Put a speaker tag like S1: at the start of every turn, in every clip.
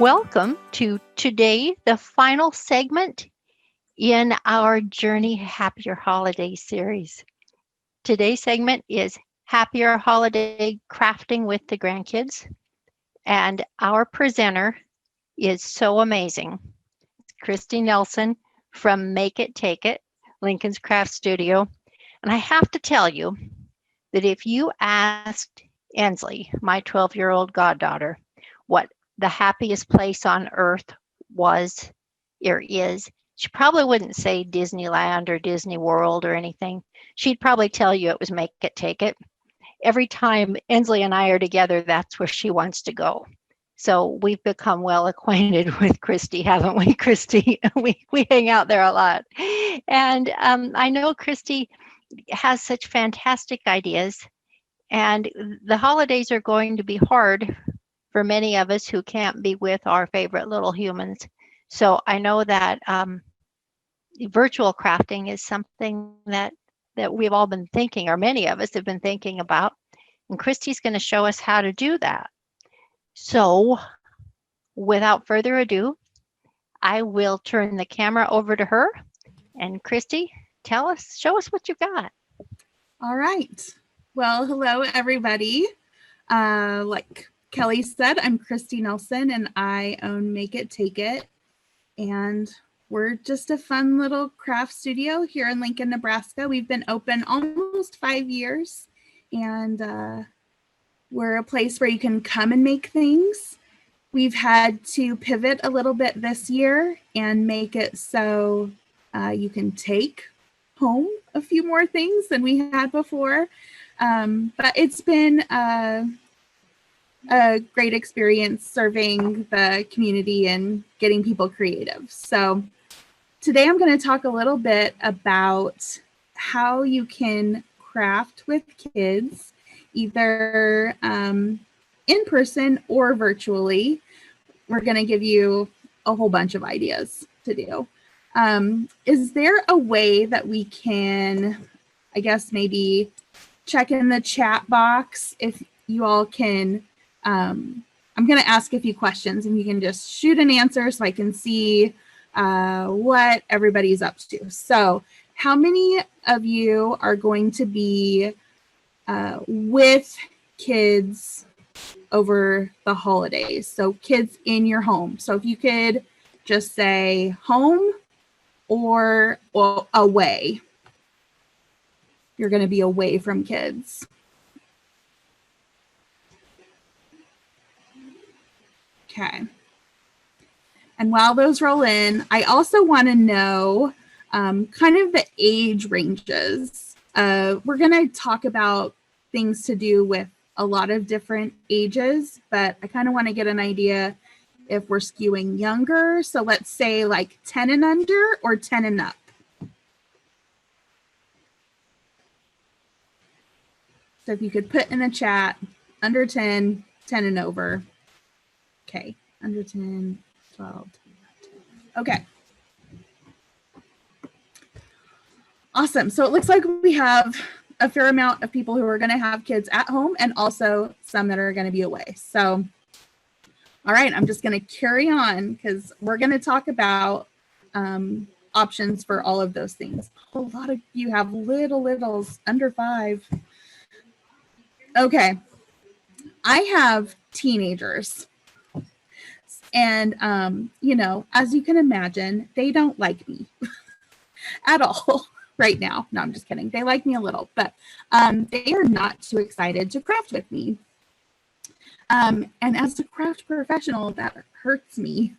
S1: Welcome to today, the final segment in our Journey Happier Holiday series. Today's segment is Happier Holiday Crafting with the Grandkids, and our presenter is so amazing. Christy Nelson from Make It, Take It, Lincoln's Craft Studio. And I have to tell you that if you asked Ensley, my 12-year-old goddaughter, what the happiest place on earth was or is, she probably wouldn't say Disneyland or Disney World or anything. She'd probably tell you it was Make It, Take It. Every time Ensley and I are together, that's where she wants to go. So we've become well acquainted with Christy, haven't we, Christy? We hang out there a lot. And I know Christy has such fantastic ideas. And the holidays are going to be hard for many of us who can't be with our favorite little humans. So I know that virtual crafting is something that we've all been thinking, or many of us have been thinking about. And Christy's going to show us how to do that. So without further ado, I will turn the camera over to her. And Christy, show us what you got.
S2: All right. Well, hello, everybody. Like Kelly said, I'm Christy Nelson, and I own Make It, Take It. And we're just a fun little craft studio here in Lincoln, Nebraska. We've been open almost 5 years, and we're a place where you can come and make things. We've had to pivot a little bit this year and make it so you can take home a few more things than we had before. But it's been a great experience serving the community and getting people creative. So today I'm going to talk a little bit about how you can craft with kids, either in person or virtually. We're going to give you a whole bunch of ideas to do. Is there a way that we can, I guess, maybe check in the chat box if you all can? I'm going to ask a few questions and you can just shoot an answer so I can see what everybody's up to. So how many of you are going to be with kids over the holidays? So kids in your home. So if you could just say home or away. You're going to be away from kids. Okay. And while those roll in, I also want to know kind of the age ranges. We're going to talk about things to do with a lot of different ages, but I kind of want to get an idea if we're skewing younger. So let's say like 10 and under or 10 and up. So if you could put in the chat, under 10, 10 and over. Okay, under 10, 12, 10. Okay. Awesome. So it looks like we have a fair amount of people who are going to have kids at home and also some that are going to be away. So, all right, I'm just going to carry on because we're going to talk about options for all of those things. A lot of you have littles under 5. Okay, I have teenagers. And, you know, as you can imagine, they don't like me at all right now. No, I'm just kidding. They like me a little, but they are not too excited to craft with me. And as a craft professional, that hurts me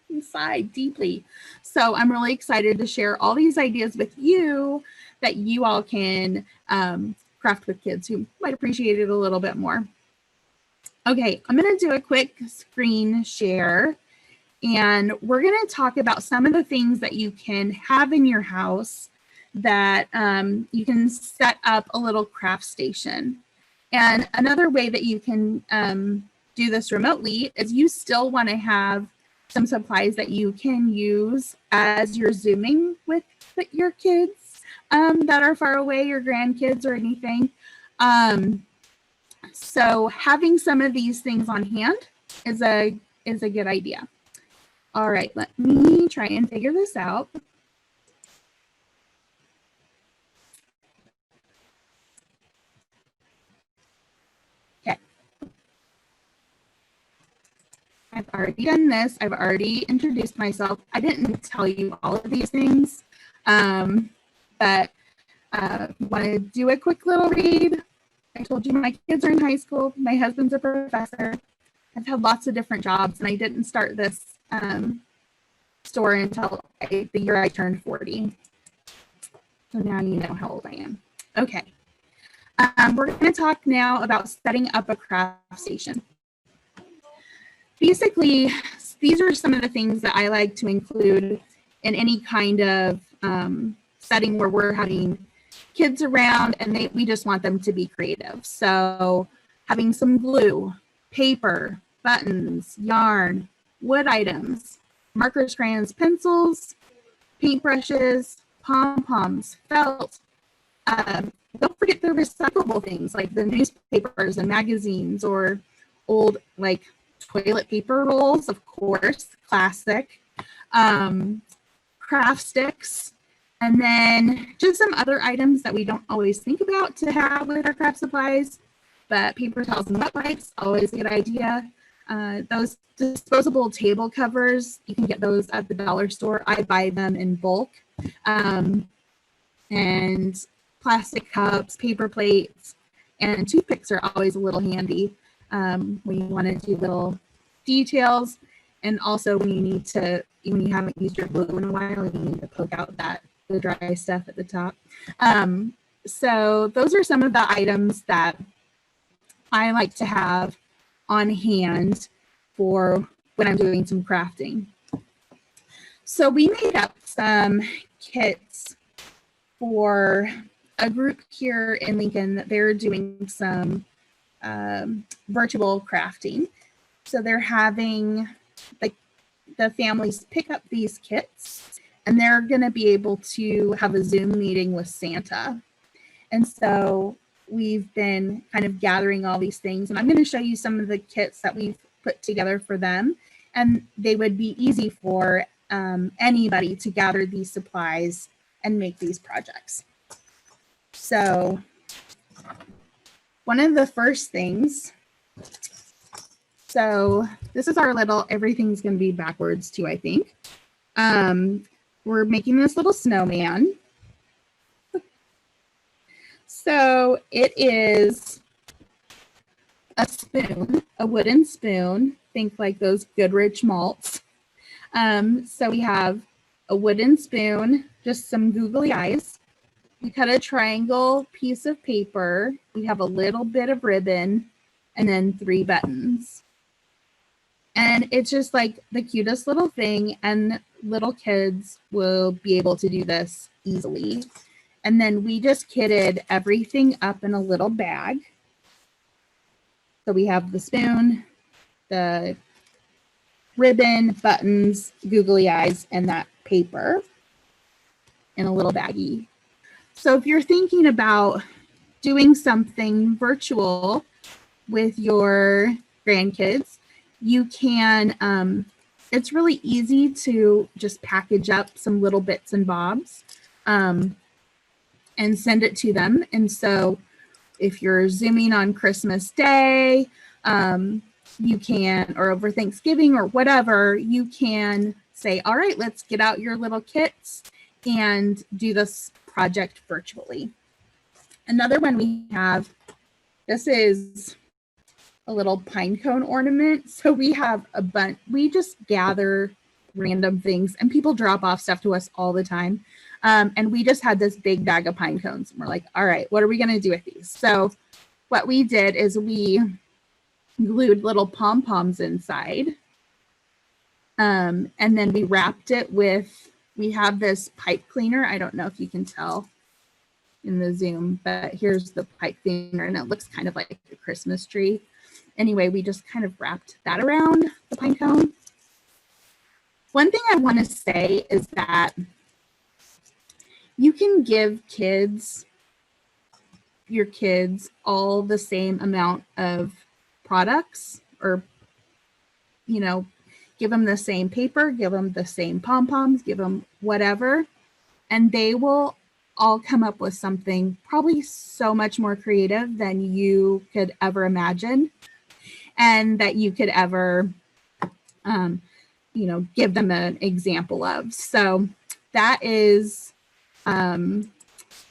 S2: inside deeply. So I'm really excited to share all these ideas with you that you all can craft with kids who might appreciate it a little bit more. Okay, I'm going to do a quick screen share, and we're going to talk about some of the things that you can have in your house that you can set up a little craft station. And another way that you can do this remotely is you still want to have some supplies that you can use as you're Zooming with your kids that are far away, your grandkids or anything. So having some of these things on hand is a is a good idea. All right, let me try and figure this out. Okay. I've already done this. I've already introduced myself. I didn't tell you all of these things, but want to do a quick little read. I told you my kids are in high school. My husband's a professor. I've had lots of different jobs, and I didn't start this store until the year I turned 40. So now you know how old I am. Okay. We're going to talk now about setting up a craft station. Basically, these are some of the things that I like to include in any kind of setting where we're having kids around and we just want them to be creative. So having some glue, paper, buttons, yarn, wood items, markers, crayons, pencils, paintbrushes, pom-poms, felt. Don't forget the recyclable things like the newspapers and magazines or old like toilet paper rolls, of course, classic, craft sticks, and then just some other items that we don't always think about to have with our craft supplies, but paper towels and wet wipes, always a good idea. Those disposable table covers, you can get those at the dollar store. I buy them in bulk. And plastic cups, paper plates, and toothpicks are always a little handy when you want to do little details. And also when you haven't used your glue in a while, you need to poke out the dry stuff at the top. So those are some of the items that I like to have on hand for when I'm doing some crafting. So we made up some kits for a group here in Lincoln that they're doing some virtual crafting. So they're having the families pick up these kits and they're going to be able to have a Zoom meeting with Santa. And so we've been kind of gathering all these things, and I'm going to show you some of the kits that we've put together for them, and they would be easy for anybody to gather these supplies and make these projects. So one of the first things, so this is our little, everything's going to be backwards too, I think. We're making this little snowman. So it is a spoon, a wooden spoon. Think like those Goodrich malts. So we have a wooden spoon, just some googly eyes. We cut a triangle piece of paper. We have a little bit of ribbon and then 3 buttons. And it's just like the cutest little thing, and little kids will be able to do this easily. And then we just kitted everything up in a little bag. So we have the spoon, the ribbon, buttons, googly eyes, and that paper in a little baggie. So if you're thinking about doing something virtual with your grandkids, you can, it's really easy to just package up some little bits and bobs and send it to them. And so if you're Zooming on Christmas Day, you can, or over Thanksgiving or whatever, you can say, all right, let's get out your little kits and do this project virtually. Another one we have, this is a little pine cone ornament. So we have a bunch, we just gather random things and people drop off stuff to us all the time. And we just had this big bag of pine cones and we're like, all right, what are we going to do with these? So what we did is we glued little pom-poms inside. And then we wrapped it with, we have this pipe cleaner. I don't know if you can tell in the Zoom, but here's the pipe cleaner and it looks kind of like a Christmas tree. Anyway, we just kind of wrapped that around the pine cone. One thing I want to say is that you can give your kids all the same amount of products or, give them the same paper, give them the same pom-poms, give them whatever, and they will all come up with something probably so much more creative than you could ever imagine, and that you could ever, give them an example of. So that is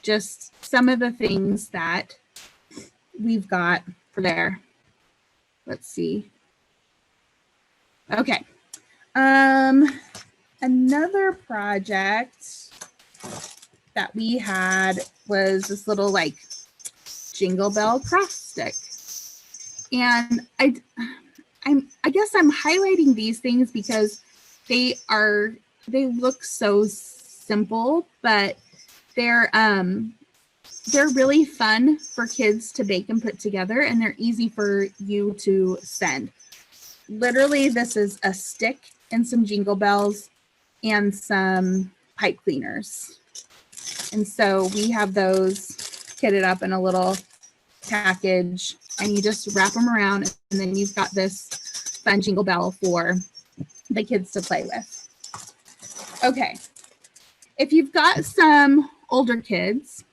S2: just some of the things that we've got for there. Let's see. Okay. Another project that we had was this little like jingle bell craft stick. And I guess I'm highlighting these things because they look so simple, but they're really fun for kids to bake and put together, and they're easy for you to send. Literally, this is a stick and some jingle bells and some pipe cleaners. And so we have those kitted up in a little package, and you just wrap them around, and then you've got this fun jingle bell for the kids to play with. Okay. If you've got some older kids,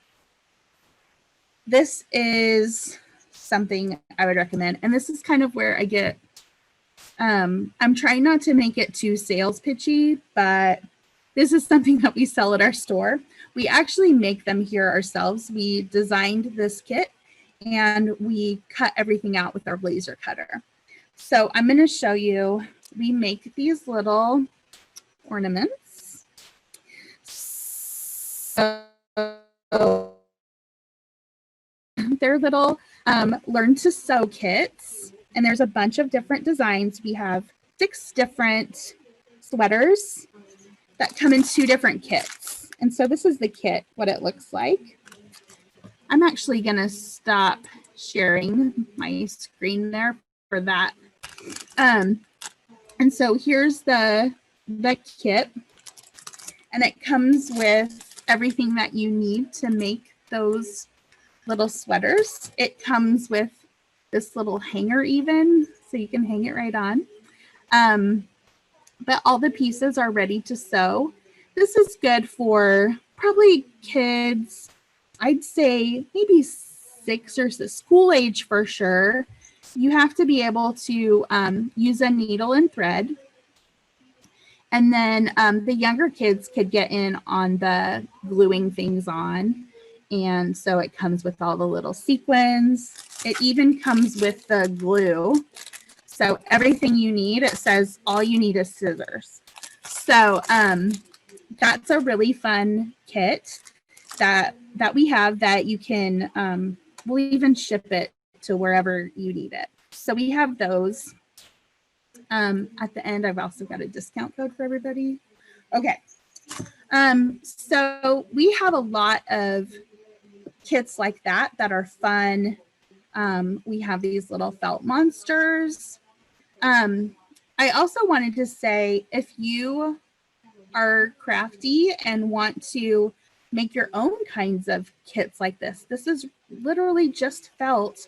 S2: this is something I would recommend. And this is kind of where I get, I'm trying not to make it too sales pitchy, but this is something that we sell at our store. We actually make them here ourselves. We designed this kit and we cut everything out with our laser cutter. So I'm going to show you, we make these little ornaments. So they're little learn to sew kits, and there's a bunch of different designs. We have 6 different sweaters that come in 2 different kits. And so this is the kit, what it looks like. I'm actually going to stop sharing my screen there for that. And so here's the kit, and it comes with everything that you need to make those little sweaters. It comes with this little hanger even, so you can hang it right on. But all the pieces are ready to sew. This is good for probably kids, I'd say maybe 6 or 6, school age for sure. You have to be able to use a needle and thread. And then the younger kids could get in on the gluing things on. And so it comes with all the little sequins. It even comes with the glue. So everything you need, it says all you need is scissors. So that's a really fun kit that we have that you can, we'll even ship it to wherever you need it. So we have those. At the end, I've also got a discount code for everybody. Okay. So we have a lot of kits like that are fun. We have these little felt monsters. I also wanted to say, if you are crafty and want to make your own kinds of kits like this, this is literally just felt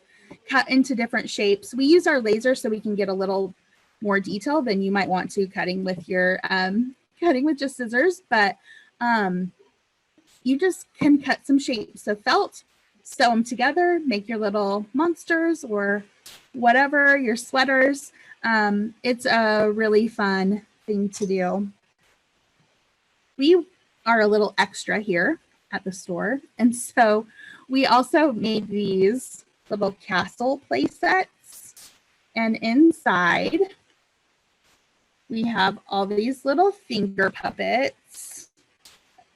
S2: cut into different shapes. We use our laser so we can get a little more detail than you might want to cutting with your cutting with just scissors, but you just can cut some shapes of felt, sew them together, make your little monsters or whatever, your sweaters. It's a really fun thing to do. We are a little extra here at the store, and so we also made these little castle play sets, and inside we have all these little finger puppets.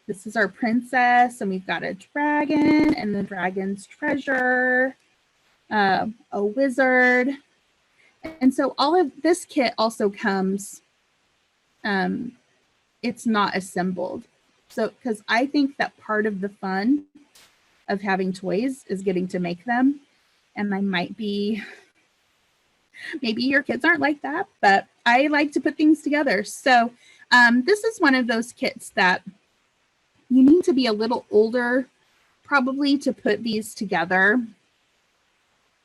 S2: This is our princess, and we've got a dragon and the dragon's treasure, a wizard. And so all of this kit also comes, it's not assembled. So, because I think that part of the fun of having toys is getting to make them. And I might be, maybe your kids aren't like that, but I like to put things together. So this is one of those kits that you need to be a little older probably to put these together.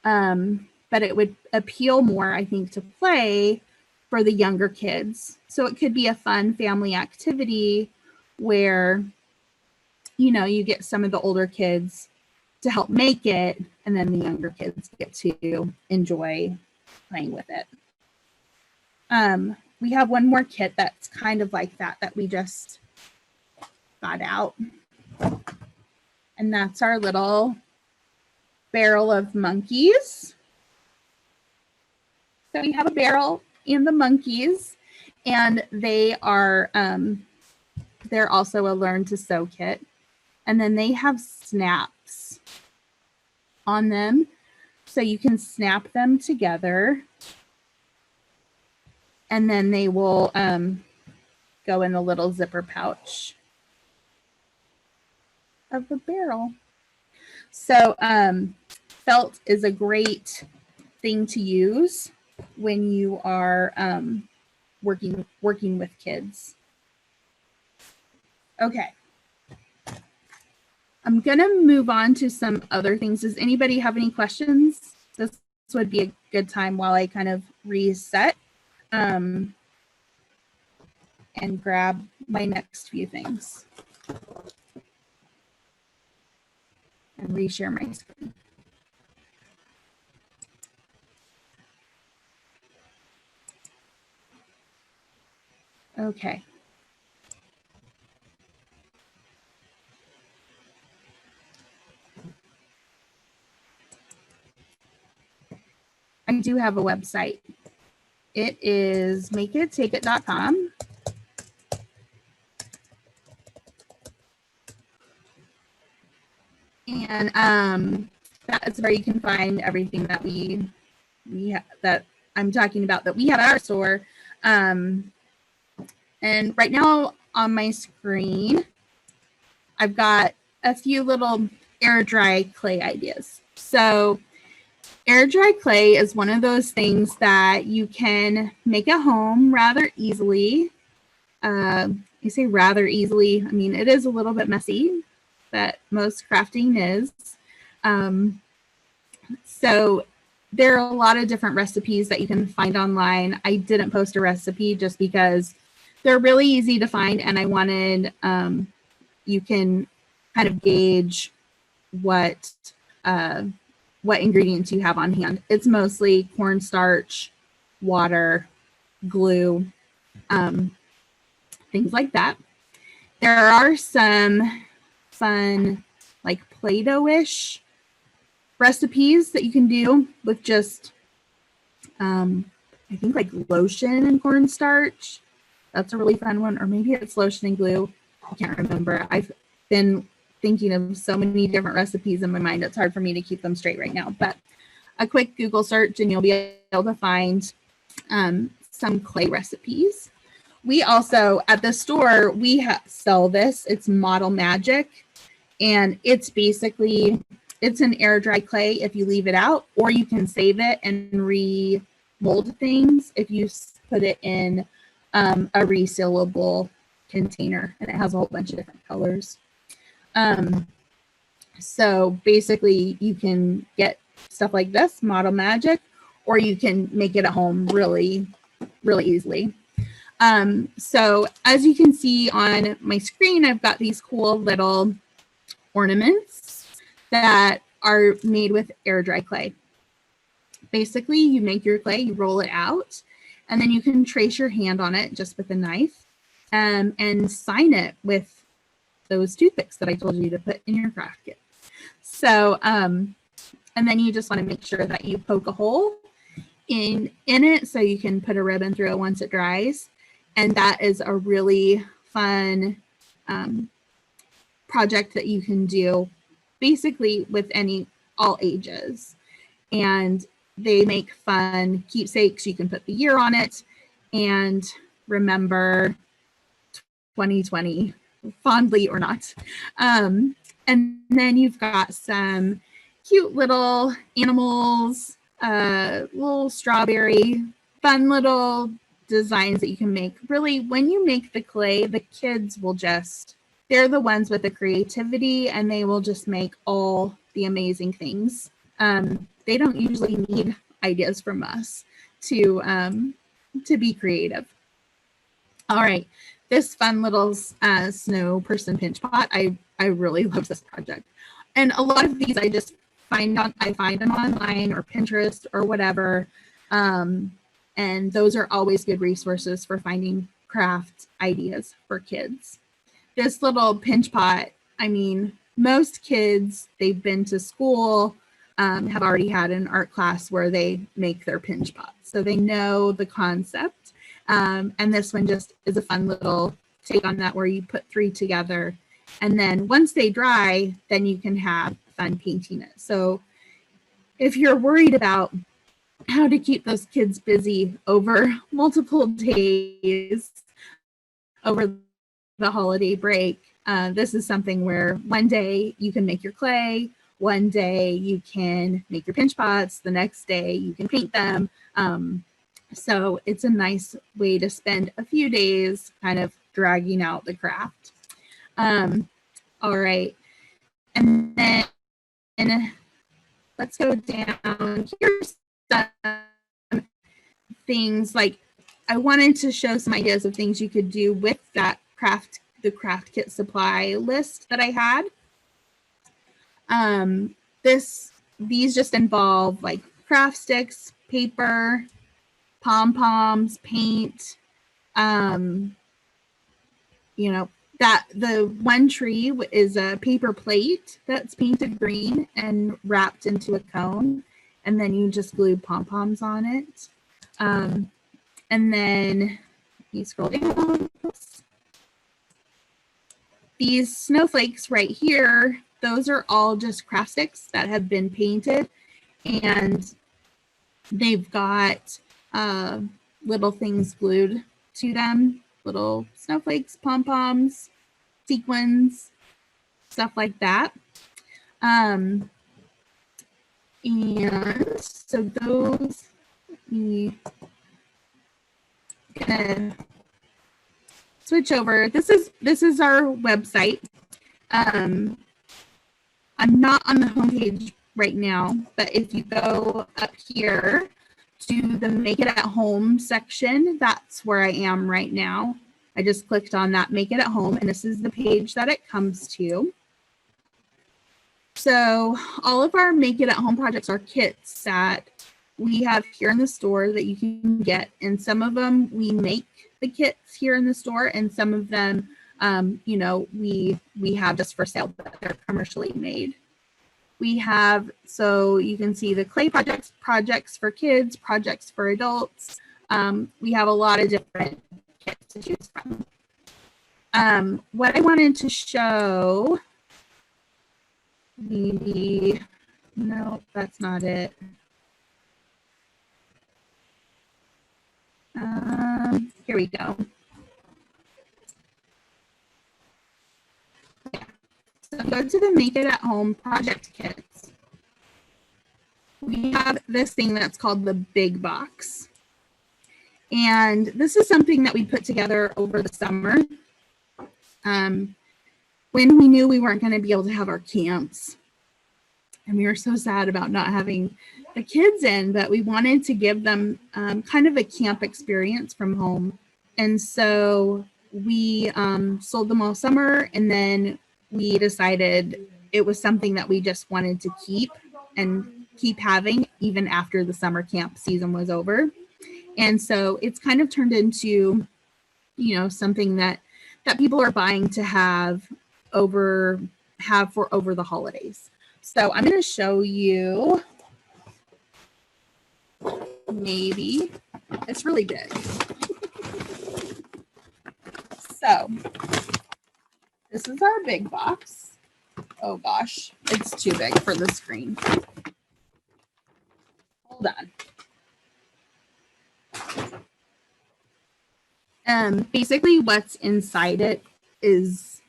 S2: But it would appeal more, I think, to play for the younger kids. So it could be a fun family activity where, you know, you get some of the older kids to help make it, and then the younger kids get to enjoy playing with it. We have one more kit that's kind of like that we just got out. And that's our little barrel of monkeys. So we have a barrel and the monkeys, and they are, they're also a learn to sew kit. And then they have snaps on them, so you can snap them together. And then they will go in the little zipper pouch of the barrel. So felt is a great thing to use when you are working with kids. Okay. I'm gonna move on to some other things. Does anybody have any questions? This would be a good time while I kind of reset and grab my next few things and reshare my screen. Okay. I do have a website. It is makit.takit.com. And that is where you can find everything that that I'm talking about that we have at our store. And right now on my screen, I've got a few little air dry clay ideas. So air dry clay is one of those things that you can make at home rather easily. You say rather easily, I mean, it is a little bit messy, but most crafting is. So there are a lot of different recipes that you can find online. I didn't post a recipe just because they're really easy to find, and I wanted you can kind of gauge what ingredients you have on hand. It's mostly cornstarch, water, glue, things like that. There are some fun, like Play-Doh-ish recipes that you can do with just, I think like lotion and cornstarch. That's a really fun one. Or maybe it's lotion and glue. I can't remember. I've been thinking of so many different recipes in my mind. It's hard for me to keep them straight right now. But a quick Google search and you'll be able to find some clay recipes. We also, at the store, we sell this. It's Model Magic. And it's basically, it's an air dry clay if you leave it out, or you can save it and re-mold things if you put it in a resealable container, and it has a whole bunch of different colors. So basically you can get stuff like this, Model Magic, or you can make it at home really, really easily. So as you can see on my screen, I've got these cool little ornaments that are made with air dry clay. Basically, you make your clay, you roll it out, and then you can trace your hand on it just with a knife and sign it with those toothpicks that I told you to put in your craft kit. So, and then you just want to make sure that you poke a hole in it so you can put a ribbon through it once it dries. And that is a really fun project that you can do basically with all ages. And they make fun keepsakes. You can put the year on it and remember 2020 fondly or not. And then you've got some cute little animals, little strawberry, fun little designs that you can make. Really, when you make the clay, the kids will they're the ones with the creativity, and they will just make all the amazing things. They don't usually need ideas from us to to be creative. All right, this fun little snow person pinch pot. I really love this project, and a lot of these I just find them online or Pinterest or whatever, and those are always good resources for finding craft ideas for kids. This little pinch pot, I mean, most kids, they've been to school, have already had an art class where they make their pinch pots, so they know the concept. And this one just is a fun little take on that, where you put 3 together, and then once they dry, then you can have fun painting it. So if you're worried about how to keep those kids busy over multiple days over the holiday break, this is something where one day you can make your clay, one day you can make your pinch pots, the next day you can paint them. So it's a nice way to spend a few days kind of dragging out the craft. All right, and then let's go down. Here's some things, like I wanted to show some ideas of things you could do with that the craft kit supply list that I had. These just involve like craft sticks, paper, pom-poms, paint, that the one tree is a paper plate that's painted green and wrapped into a cone, and then you just glue pom-poms on it. And then you scroll down. These snowflakes right here, those are all just craft sticks that have been painted, and they've got little things glued to them, little snowflakes, pom-poms, sequins, stuff like that. And so those, gonna switch over. This is our website. I'm not on the homepage right now, but if you go up here to the Make It at Home section, that's where I am right now. I just clicked on that Make It at Home, and this is the page that it comes to. So all of our Make It at Home projects are kits that we have here in the store that you can get, and some of them we make the kits here in the store, and some of them we have just for sale, but they're commercially made. We have, so you can see the clay projects for kids, projects for adults. We have a lot of different kits to choose from. What I wanted to show, maybe, no, that's not it. Here we go. Yeah. So go to the Make It at Home project kits. We have this thing that's called the Big Box. And this is something that we put together over the summer. When we knew we weren't going to be able to have our camps. And we were so sad about not having the kids in, but we wanted to give them kind of a camp experience from home. And so we sold them all summer, and then we decided it was something that we just wanted to keep having even after the summer camp season was over. And so it's kind of turned into, something that people are buying to have for over the holidays. So I'm going to show you, maybe, it's really big. So this is our big box. Oh gosh, it's too big for the screen. Hold on. Basically what's inside it is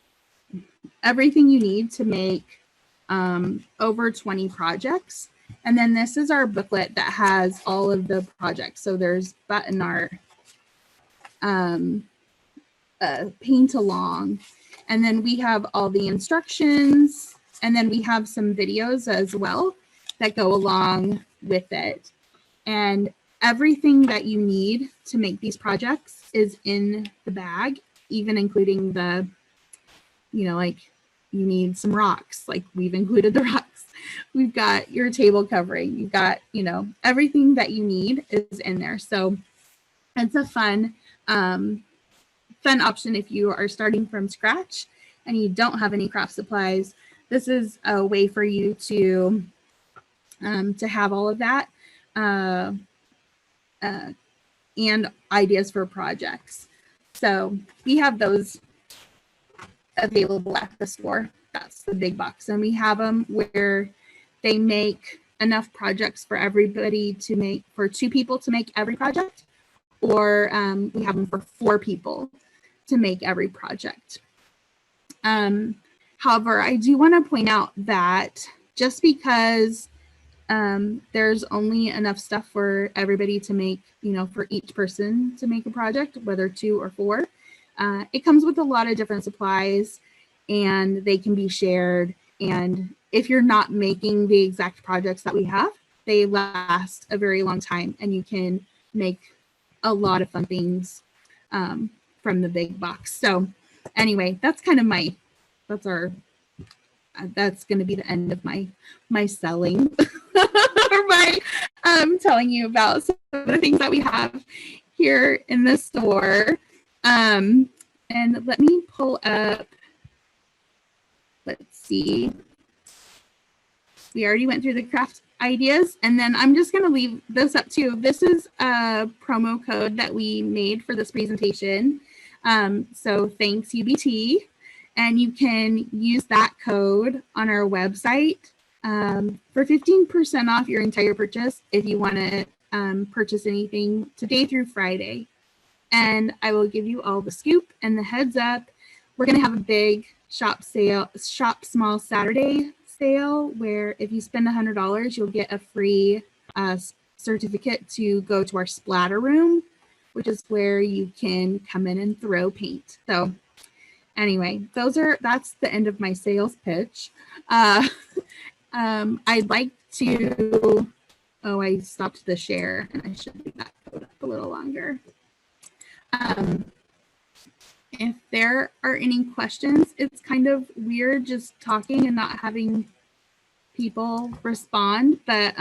S2: everything you need to make over 20 projects. And then this is our booklet that has all of the projects. So there's button art, paint along, and then we have all the instructions, and then we have some videos as well that go along with it. And everything that you need to make these projects is in the bag, even including the, like you need some rocks. Like we've included the rocks. We've got your table covering. You've got, everything that you need is in there. So it's a fun option if you are starting from scratch and you don't have any craft supplies. This is a way for you to have all of that and ideas for projects. So we have those available at the store. That's the big box. And we have them where they make enough projects for everybody to make, for 2 people to make every project, or we have them for 4 people to make every project. However, I do want to point out that just because there's only enough stuff for everybody to make, for each person to make a project, whether 2 or 4, it comes with a lot of different supplies and they can be shared. And if you're not making the exact projects that we have, they last a very long time and you can make a lot of fun things from the big box. So anyway, that's kind of that's going to be the end of my selling or my telling you about some of the things that we have here in the store. And let me pull up, let's see. We already went through the craft ideas, and then I'm just going to leave this up too. This is a promo code that we made for this presentation. So thanks UBT. And you can use that code on our website for 15% off your entire purchase if you want to purchase anything today through Friday. And I will give you all the scoop and the heads up. We're going to have a big shop small Saturday sale where if you spend $100, you'll get a free certificate to go to our splatter room, which is where you can come in and throw paint. So anyway, that's the end of my sales pitch. I'd like to, I stopped the share and I should leave that code up a little longer. If there are any questions, it's kind of weird just talking and not having people respond, but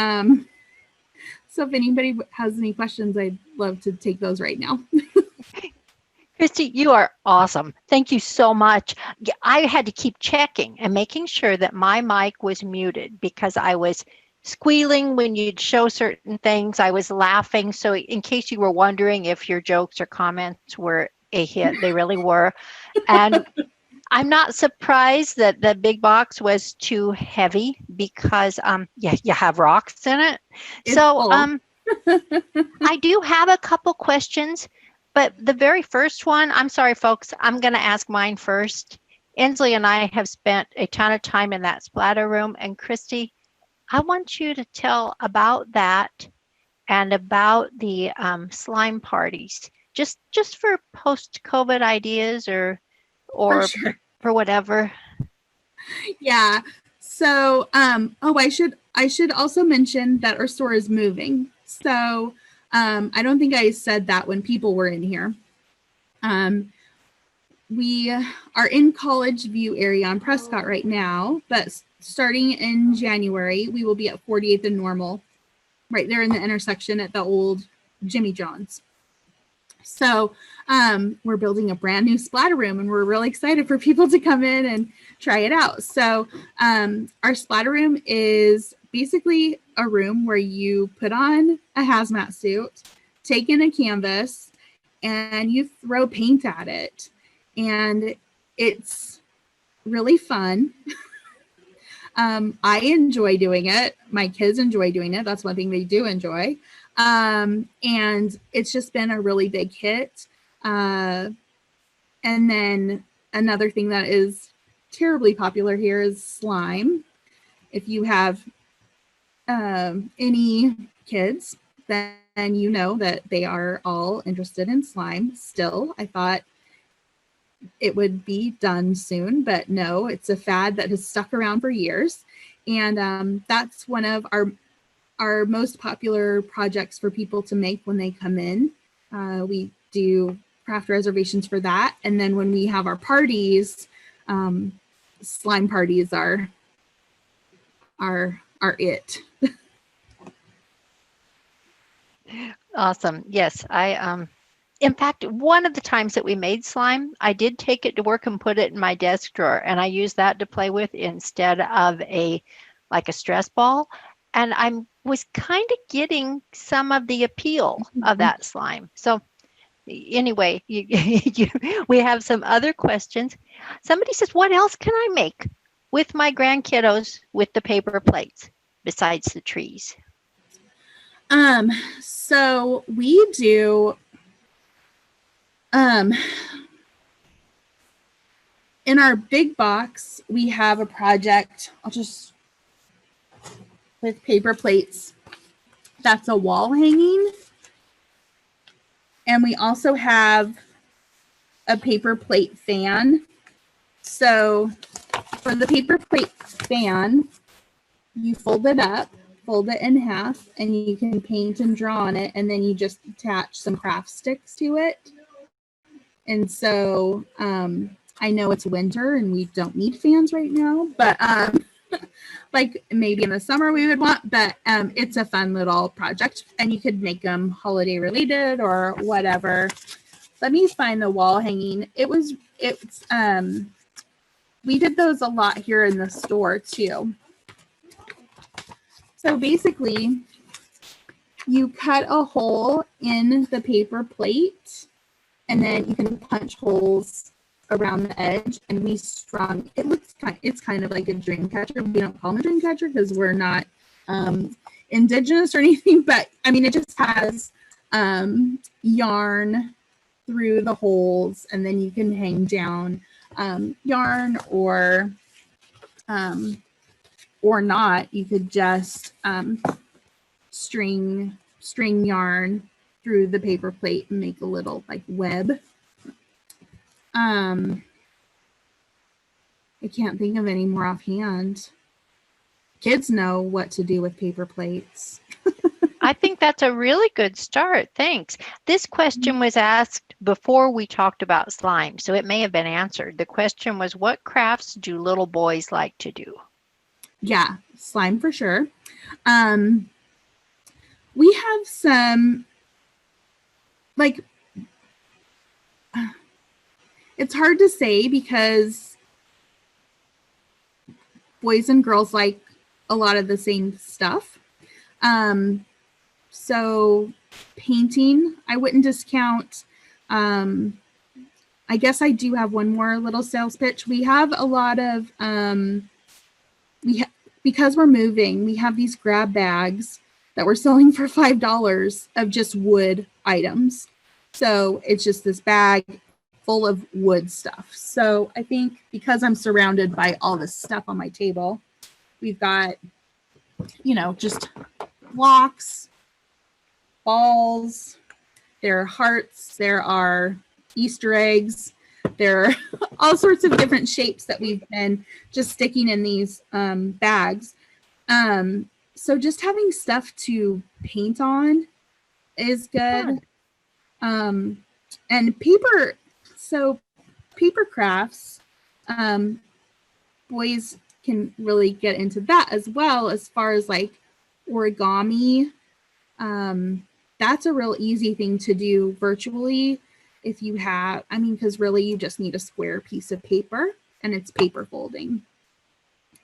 S2: so if anybody has any questions, I'd love to take those right now.
S1: Christy, you are awesome. Thank you so much. I had to keep checking and making sure that my mic was muted because I was squealing when you'd show certain things. I was laughing. So in case you were wondering if your jokes or comments were a hit, they really were. And I'm not surprised that the big box was too heavy because you have rocks in it.
S2: It's
S1: so
S2: full.
S1: I do have a couple questions. But the very first one, I'm sorry, folks, I'm going to ask mine first. Inslee and I have spent a ton of time in that splatter room. And Christy, I want you to tell about that and about the slime parties, just for post-COVID ideas or
S2: For sure.
S1: for whatever.
S2: Yeah. So, I should also mention that our store is moving. So I don't think I said that when people were in here. We are in College View area on Prescott right now, but starting in January, we will be at 48th and Normal, right there in the intersection at the old Jimmy John's. So we're building a brand new splatter room and we're really excited for people to come in and try it out. So our splatter room is basically a room where you put on a hazmat suit, take in a canvas, and you throw paint at it. And it's really fun. I enjoy doing it. My kids enjoy doing it. That's one thing they do enjoy. And it's just been a really big hit. And then another thing that is terribly popular here is slime. If you have any kids, then you know that they are all interested in slime still. I thought it would be done soon, but no, it's a fad that has stuck around for years. And that's one of our most popular projects for people to make when they come in. We do craft reservations for that. And then when we have our parties, slime parties are it.
S1: Awesome. Yes, in fact, one of the times that we made slime, I did take it to work and put it in my desk drawer, and I used that to play with instead of like a stress ball. And I was kind of getting some of the appeal of that slime. So anyway, we have some other questions. Somebody says, what else can I make with my grandkiddos with the paper plates besides the trees?
S2: So we do, in our big box, we have a project, with paper plates. That's a wall hanging. And we also have a paper plate fan. So for the paper plate fan, you fold it up, fold it in half, and you can paint and draw on it, and then you just attach some craft sticks to it. And so I know it's winter and we don't need fans right now, but like maybe in the summer we would want, but it's a fun little project, and you could make them holiday related or whatever. Let me find the wall hanging. We did those a lot here in the store too. So basically, you cut a hole in the paper plate, and then you can punch holes around the edge, and we strung. It's kind of like a dream catcher. We don't call them a dream catcher because we're not indigenous or anything, but I mean, it just has yarn through the holes, and then you can hang down yarn or not. You could just string yarn through the paper plate and make a little like web. I can't think of any more offhand. Kids know what to do with paper plates.
S1: I think that's a really good start. Thanks. This question was asked before we talked about slime, so it may have been answered. The question was, what crafts do little boys like to do?
S2: Yeah, slime for sure. We have some, like, it's hard to say because boys and girls like a lot of the same stuff. So painting, I wouldn't discount. I guess I do have one more little sales pitch. We have a lot of, because we're moving, we have these grab bags that we're selling for $5 of just wood items. So it's just this bag full of wood stuff. So I think because I'm surrounded by all this stuff on my table, we've got, just blocks, balls, there are hearts, there are Easter eggs, there are all sorts of different shapes that we've been just sticking in these bags. So just having stuff to paint on is good. And paper crafts, boys can really get into that as well, as far as like origami. That's a real easy thing to do virtually if you have, because really you just need a square piece of paper and it's paper folding.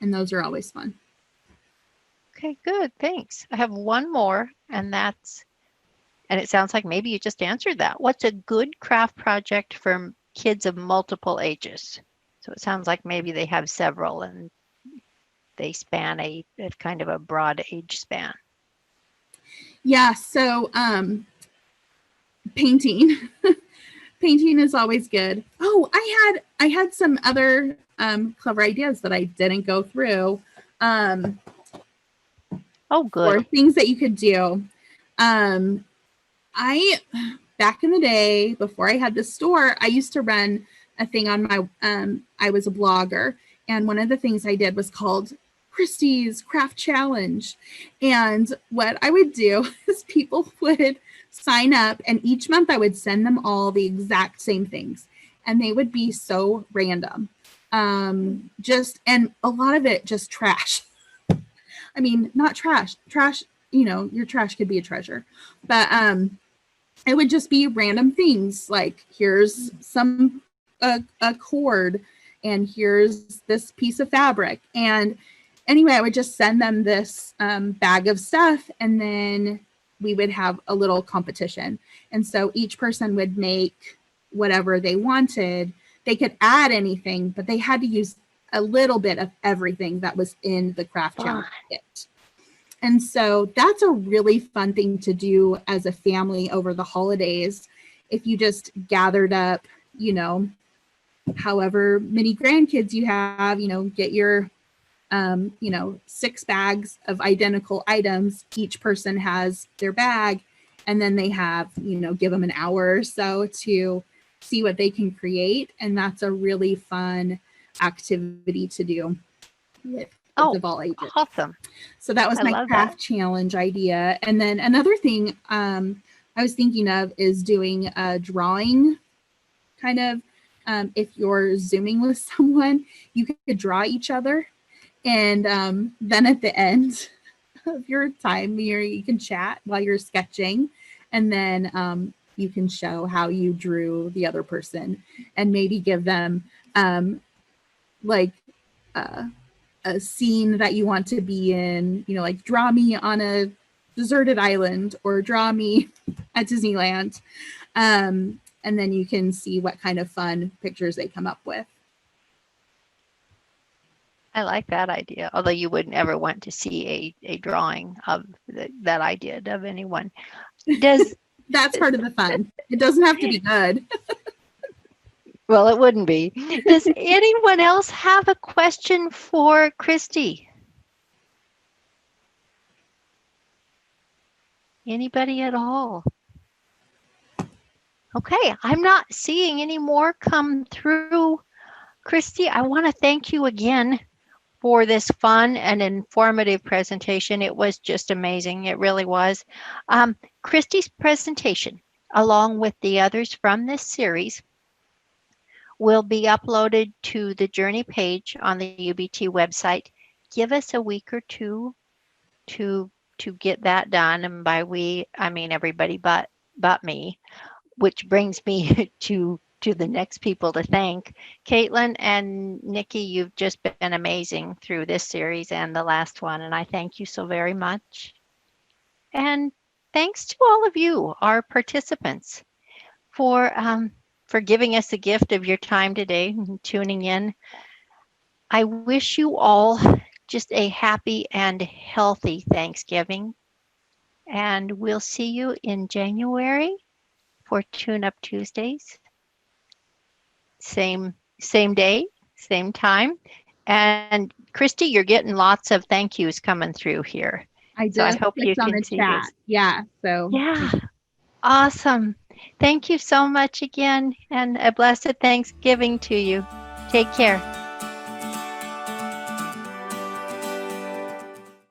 S2: And those are always fun.
S1: Okay, good. Thanks. I have one more, and it sounds like maybe you just answered that. What's a good craft project for kids of multiple ages? So it sounds like maybe they have several and they span a kind of a broad age span.
S2: Yeah, so painting. Painting is always good. Oh, I had some other clever ideas that I didn't go through.
S1: Oh, good.
S2: Or things that you could do. Back in the day, before I had the store, I used to run a thing on my, I was a blogger. And one of the things I did was called Christy's craft challenge. And what I would do is people would sign up, and each month I would send them all the exact same things, and they would be so random. And a lot of it just trash. I mean, not trash. Trash, your trash could be a treasure. But it would just be random things like here's some a cord, and here's this piece of fabric. And anyway, I would just send them this bag of stuff, and then we would have a little competition. And so each person would make whatever they wanted. They could add anything, but they had to use a little bit of everything that was in the craft challenge kit. And so that's a really fun thing to do as a family over the holidays. If you just gathered up, however many grandkids you have, get your 6 bags of identical items. Each person has their bag, and then they have, give them an hour or so to see what they can create. And that's a really fun activity to do with kids of all ages.
S1: Awesome.
S2: So that was my craft challenge idea. And then another thing I was thinking of is doing a drawing kind of, if you're Zooming with someone, you could draw each other. And then at the end of your time, you can chat while you're sketching. And then you can show how you drew the other person, and maybe give them a scene that you want to be in, like draw me on a deserted island or draw me at Disneyland. And then you can see what kind of fun pictures they come up with.
S1: I like that idea, although you wouldn't ever want to see a drawing of that I did of anyone.
S2: That's part of the fun. It doesn't have to be good.
S1: Well, it wouldn't be. Does anyone else have a question for Christy? Anybody at all? Okay, I'm not seeing any more come through. Christy, I want to thank you again for this fun and informative presentation. It was just amazing. It really was. Christy's presentation, along with the others from this series, will be uploaded to the Journey page on the UBT website. Give us a week or two to get that done. And by we, I mean everybody but me, which brings me to the next people to thank. Caitlin and Nikki, you've just been amazing through this series and the last one, and I thank you so very much. And thanks to all of you, our participants, for giving us the gift of your time today and tuning in. I wish you all just a happy and healthy Thanksgiving, and we'll see you in January for Tune Up Tuesdays. Same day, same time. And Christy, you're getting lots of thank yous coming through here.
S2: So I hope you can see chat. This. Yeah. So
S1: yeah. Awesome. Thank you so much again, and a blessed Thanksgiving to you. Take care.